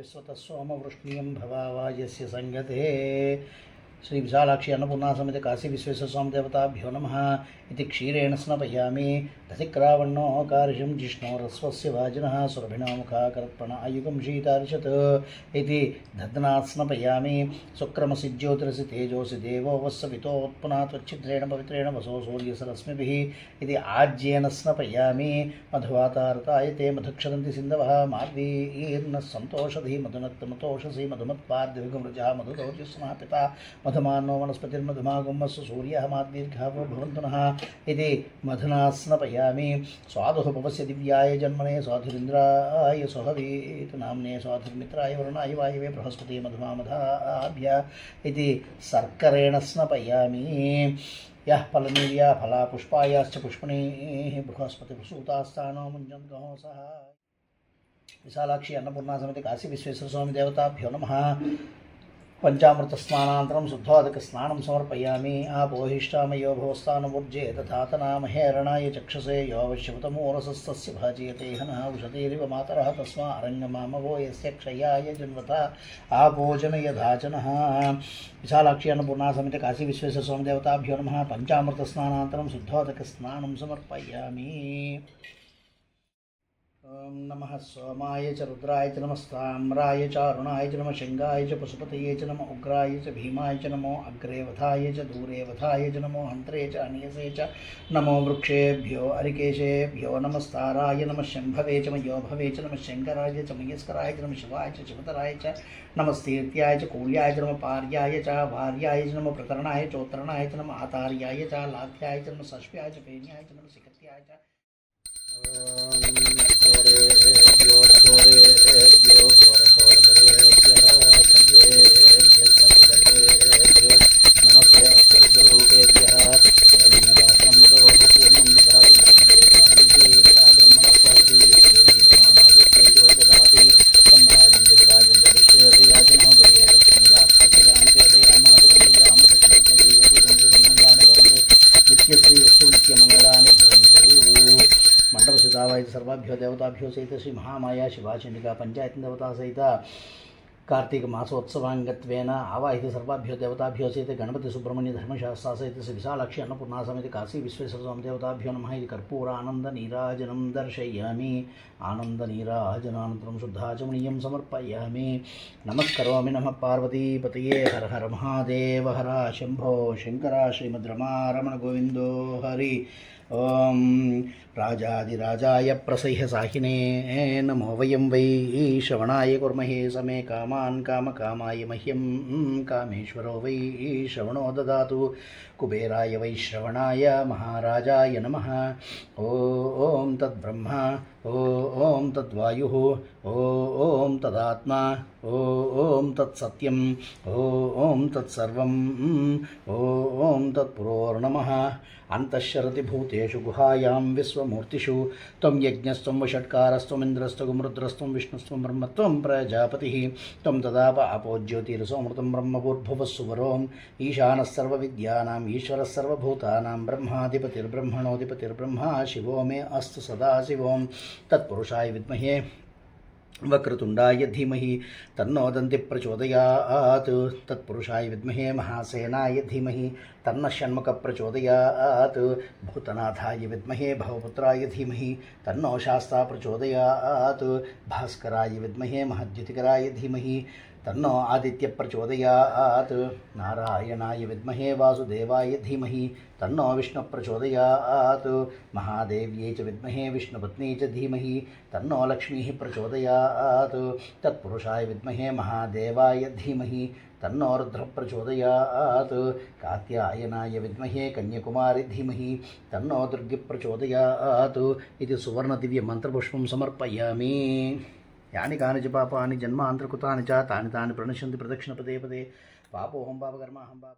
विश्वतः सोमवृष्णीयं भवावायस्य संगते श्री विशालाक्षी अन्नपूर्णा समेत काशी विश्वेश्वर स्वामी देवताभ्यो नमः इति क्षीरेण स्नपयामि दधिक्रावण्णो कारिषं जिष्णोरस्वस्य वाजिनः सुरभिणो मुखाकर्पण आयुगं शीतार्षत् इति दध्नात् स्नपयामि शुक्रमसि ज्योतिरसि तेजोसि देवो वस्सवितोत्पुना त्वच्छिद्रेण पवित्रेण वसो सूर्यसरश्मिभिः इति आज्येन स्नपयामि मधुवातारताय ते मधुक्षरन्ति सिन्धवः मार्वीर्नः सन्तोषधि मधुनक्तमतोषसि मधुमत्पाद्यविगमृजः मधुदौर्यस्मः पिता मधुमानो वनस्पतिर्मधुमागुम्मस्सु सूर्यः माद्दीर्घावो भवन्तुनः इति मधुना स्नपयामि स्वादुः पवस्य दिव्याय जन्मने स्वाधुरिन्द्राय सुहवीतु नाम्ने स्वाधुर्मित्राय वरुणाय वायवे बृहस्पति मधुमामधाभ्य इति सर्करेण स्नपयामि यः फलनीर्या फला पुष्पायाश्च पुष्पणीः बृहस्पतिप्रसूतास्तानो मुञ्जन्तु सः विशालाक्षी अन्नपूर्णा समेत काशी विश्वेश्वर स्वामी देवताभ्यो नमः पंचामृत स्नानानन्तरं शुद्धोदकस्नानं समर्पयामि आपोहिष्टामयो भवस्तानमुर्जे तथातनामहेरणाय चक्षसे योऽवश्यवतमोरसस्तस्य भाजयते हनः उषतीरिव मातरः तस्मा अरण्यमामवो यस्य क्षयाय जन्मथा आपोजनयधाचनः विशालाक्षी अन्नपूर्णा समेत काशी विश्वेश्वर स्वामी देवताभ्यो नमः पंचामृत स्नानानन्तरं शुद्धोदकस्नानं समर्पयामि ओम नमः सोमाय च रुद्राय च नमस्ताम्राय च अरुणाय च नमः शंगाय च पशुपतये च नमः उग्राय च भीमाय च नमो अग्रे वधाय च दूरे वधाय च नमो हंत्रे च अनियसे च नमो वृक्षेभ्यो अरिकेशेभ्यो नमस्ताराय नमः शंभवे च मयोभवे च नमः शंकराय च मयस्कराय च नमः शिवाय च शिवतराय च नमस्तीर्त्याय च कूल्याय च नमः पार्याय च वार्याय च नमः प्रतरणाय चोत्तरणाय च नमः आतार्याय च लाध्याय च नमः षष्ठ्याय च फेन्याय च नमः सिकत्याय च मंडपसितावाय सर्वाभ्यो देवताभ्यो सहित श्री महामाया शिवाचंडिका पंचायत देवता सहित कार्तिक मासोत्सवांगत्वेन आवाहित सर्वाभ्यो देवताभ्यो सहित गणपति सुब्रह्मण्य धर्मशास्त्रा सहित श्री विशालाक्षी अन्नपूर्णा समेत काशी विश्वेश्वर स्वामी देवताभ्यो नमः इति कर्पूर आनंद नीराजनं दर्शयामि आनंद नीराजनानन्तरं शुद्धाचमनीयं समर्पयामि नमस्करोमि नमः पार्वतीपतये हर हर महादेव हर शंभो शंकर श्रीमद्रमारमण गोविंदो हरि ओम राजाधिराजाय प्रसह्य साहिने नमो वयं वै श्रवणाय कुर्महे समे कामान् कामकामाय मह्यं कामेश्वरो वै श्रवणो ददातु कुबेराय वै श्रवणाय महाराजाय नमः ओम तद्ब्रह्मा ओम तद्वायुः ओम तदात्मा ओम तत्सत्यम ओम तत्सर्वं ओम तत्पुरोर्नमः अंतश्शरति भूतेषु गुहायां विश्वमूर्तिषु त्वं यज्ञस्त्वं वषट्कारस्त्वं इन्द्रस्त्वं रुद्रस्त्वं विष्णुस्त्वं ब्रह्मत्वं प्रजापतिः त्वं तदाप आपो ज्योतिरसोऽमृतं ब्रह्मभूर्भुवस्सुवरोम् ईशानः सर्वविद्यानाम् ईश्वरः सर्वभूतानां ब्रह्माधिपतिर्ब्रह्मणोऽधिपतिर्ब्रह्मा शिवो मे अस्तु सदाशिवों तत्पुरुषाय विद्महे वक्रतुंडाय धीमहि तन्नो दन्ति प्रचोदयात् तत्पुरुषाय विद्महे महासेनाय धीमहि तन्नः षण्मुखः प्रचोदयात् भूतनाथाय विद्महे भवपुत्राय धीमहि तन्नो शास्ता प्रचोदयात् भास्कराय विद्महे महद्युतिकराय धीमहि तन्नो आदित्य प्रचोदयात् नारायणाय विद्महे वासुदेवाय धीमहि तन्नो विष्णु प्रचोदयात् महादेव्यै च विद्महे विष्णुपत्नी च धीमहि तन्नो लक्ष्मीः प्रचोदयात् तत्पुरुषाय विद्महे महादेवाय धीमहि तन्नो रुद्रः प्रचोदयात् कात्यायनाय विद्महे कन्याकुमारी धीमहि तन्नो दुर्गे प्रचोदयात् इति सुवर्णदिव्य मंत्रपुष्पं समर्पयामि यानि कानि च पापानि जन्मान्तरकृतानि च तानि तानि प्रणश्यन्ति प्रदक्षिणपदे पदे पापोऽहं पापकर्माहं पाप